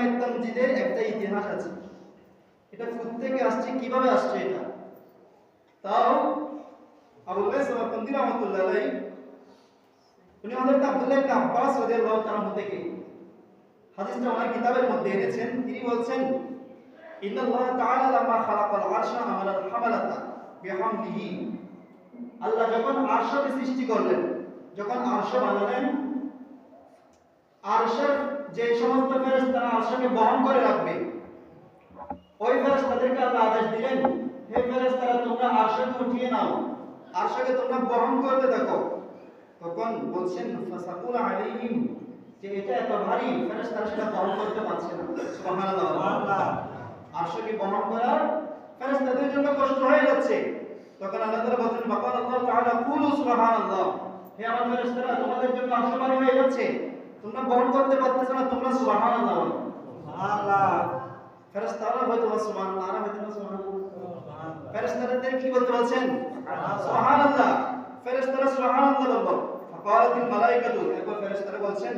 আল্লামায়ে তানজিদের একটা ইতিহাস আছে। এটা কোথা থেকে আসছে, কিভাবে আসছে এটা। তাও আবুল কাসেম আল-কান্দি রাহমাতুল্লাহ আলাইহি উনি হযরত আব্দুল্লাহ ইবনে আব্বাস রাদিয়াল্লাহু তাআলা থেকে হাদিসটা ওনার কিতাবের মধ্যে এনেছেন। তিনি বলছেন, ইন্নাল্লাহ তাআলা লাম্মা খালাকাল আরশা আমালাল হামালাতা বিহামদিহি। আল্লাহ যখন আরশকে সৃষ্টি করলেন, যখন আরশ বানালেন, আরশের যে সমস্ত ফেরেশতারা আরশকে বহন করে রাখবে, ওই ফেরেশতাদেরকে আল্লাহ আদেশ দিলেন, হে ফেরেশতারা তোমরা আরশকে উঠিয়ে নাও, আরশকে তোমরা বহন করতে থাকো। তখন বলছেন ফাসাকুল আলাইহিম, যে এটা এত ভারী ফেরেশতারা সেটা বহন করতে পারছে না। সুবহানাল্লাহ, সুবহানাল্লাহ। আরশকে বহন করা ফেরেশতাদের জন্য কষ্ট হয়ে যাচ্ছে। তখন আল্লাহ তাআলা বলেন, বাকাল আল্লাহ তাআলা কুলু সুবহানাল্লাহ, হে আমার ফেরেশতারা তোমাদের জন্য আরশ ভারী হয়ে যাচ্ছে, তোমরা বহন করতে পারতেছ না, তোমরা সুবহানাল্লাহ বলো। সুবহানাল্লাহ। ফেরেশতারা হয়তো সুবহানাল্লাহ, আর হয়তো সুবহানাল্লাহ। ফেরেশতাদের কি বলতে বলছেন? সুবহানাল্লাহ। ফেরেশতারা সুবহানাল্লাহ বলল। ফাকালাতিল মালায়েকাতু, এরপর ফেরেশতারা বলছেন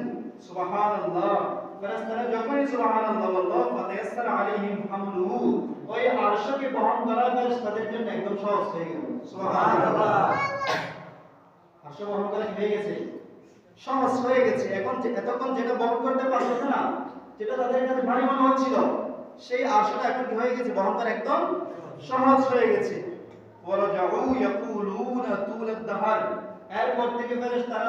সুবহানাল্লাহ। ফেরেশতারা যখনই সুবহানাল্লাহ বলল, ফাতায়াসসার আলাইহিম হামলুহু, ওই আরশকে বহন করা ফেরেশতাদের জন্য একদম সহজ হয়ে গেল। সুবহানাল্লাহ। আরশ বহন করা হয়ে গেছে, সহজ হয়ে গেছে। এখন এতক্ষণ যেটা বহন করতে পারতো না, যেটা তাদের কাছে ভারী মনে হচ্ছিল, সেই আরশটা এখন কি হয়ে গেছে, বহন করা একদম সহজ হয়ে গেছে। ওয়ারাজাউ ইয়াকুলুনা তুলাদ দাহার, এরপর থেকে ফেরেশতারা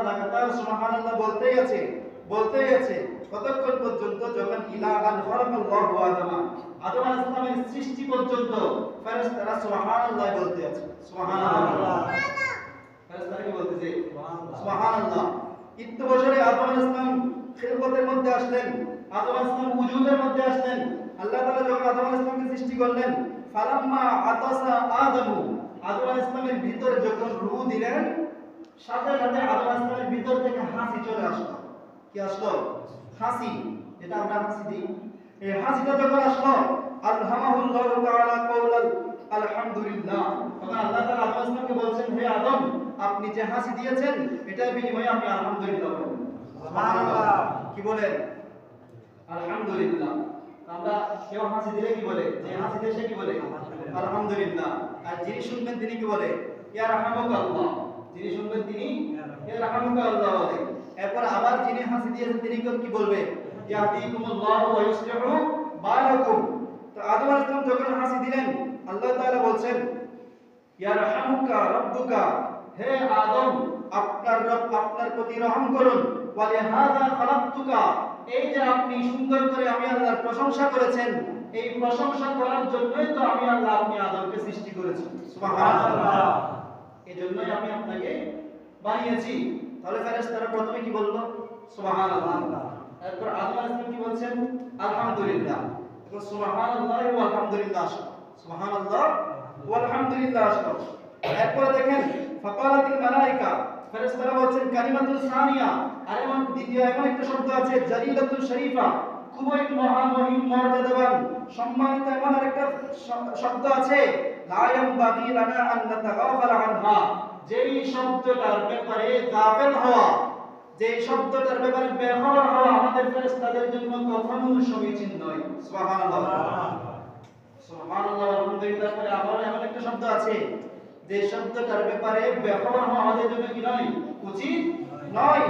লাগাতার সুবহানাল্লাহ বলতেই আছে। কতক্ষণ পর্যন্ত, যখন ইলা আন খালাকাল্লাহু আদম, আদম আলাইহিস সালামের সৃষ্টি পর্যন্ত ফেরেশতারা সুবহানাল্লাহ বলতে আছে। সুবহানাল্লাহ। ফেরেশতারা কি বলতেছে? সুবহানাল্লাহ। ইত্য বছরে আদম আলাইহিস সালাম খিলকতের মধ্যে আসলেন, আদম আলাইহিস সালাম উজুদের মধ্যে আসলেন। আল্লাহ তাআলা যখন আদম আলাইহিস সালামকে সৃষ্টি করলেন, ফালাম্মা আতাসা আদমু, আদম আলাইহিস সালামের ভিতরে যখন রূহ দিলেন, সাথে সাথে আদম আলাইহিস সালামের ভিতর থেকে হাসি চলে আসলো। কি আসলো? হাসি, যেটা আমরা হাসি দিই। এই হাসিটা যখন আসলো, আলহামাহুল্লাহু তাআলা কওলাল আলহামদুলিল্লাহ, তখন আল্লাহ তাআলা আদম আলাইহিস সালামকে বলছেন, হে আদম, আপনি যে হাসি দিয়েছেন, এটার বিনিময়ে আপনি আলহামদুলিল্লাহ বলেন। সুবহানাল্লাহ। কি বলেন? আলহামদুলিল্লাহ। আমরা কেউ হাসি দিলে কি বলে? যে হাসি দিয়ে সে কি বলে? আলহামদুলিল্লাহ। আর যিনি শুনবেন তিনি কি বলে? ইয়া রাহমাকাল্লাহ। যিনি শুনবেন তিনি ইয়া রাহমাকাল্লাহ বলে। এরপর আবার যিনি হাসি দিয়েছেন তিনি কি বলবে? ইয়াহদিকুমুল্লাহু ওয়া ইউসলিহু বালাকুম। তো আদম আলাইহিস সালাম যখন হাসি দিলেন, আল্লাহ তাআলা বলছেন, ইয়া রাহমুকা রাব্বুকা, হে আদম, আপনার রব আপনার প্রতি রহম করুন। ওয়া লিহাযা খালাকতুকা, এই যে আপনি সুন্দর করে আমি আল্লাহর প্রশংসা করেছেন, এই প্রশংসা করার জন্যই তো আমি আল্লাহ আপনি আদমকে সৃষ্টি করেছি। সুবহানাল্লাহ। এজন্যই আমি আপনাকে বানিয়েছি। তাহলে ফেরেশতারা প্রথমে কি বলল? সুবহানাল্লাহ। এরপর আদম আলাইহিস সালাম কি বলছেন? আলহামদুলিল্লাহ। এরপর সুবহানাল্লাহ ওয়া আলহামদুলিল্লাহ। সুবহানাল্লাহ ওয়া আলহামদুলিল্লাহ। এরপর দেখেন, ফাকালাতিল মালায়েকা, ফেরেশতারা বলছেন কালিমাতুস সানিয়া, আর এমন দ্বিতীয় এমন একটা শব্দ আছে, জালিলাতুল শরীফা, খুবই মহামহিম মর্যাদাবান সম্মানিত এমন একটা শব্দ আছে, লা ইয়ামবাগি লানা আন নাতাগাফালা আনহা, যেই শব্দটার ব্যাপারে গাফেল হওয়া, যেই শব্দটার ব্যাপারে বেখবর হওয়া আমাদের ফেরেশতাদের জন্য কখনো সমীচীন নয়। সুবহানাল্লাহ। সুবহানাল্লাহ। আলহামদুলিল্লাহ পরে আবার এমন একটা শব্দ আছে, যে শব্দটার ব্যাপারে বেখবর হওয়া আমাদের জন্য কি নয়? উচিত নয়।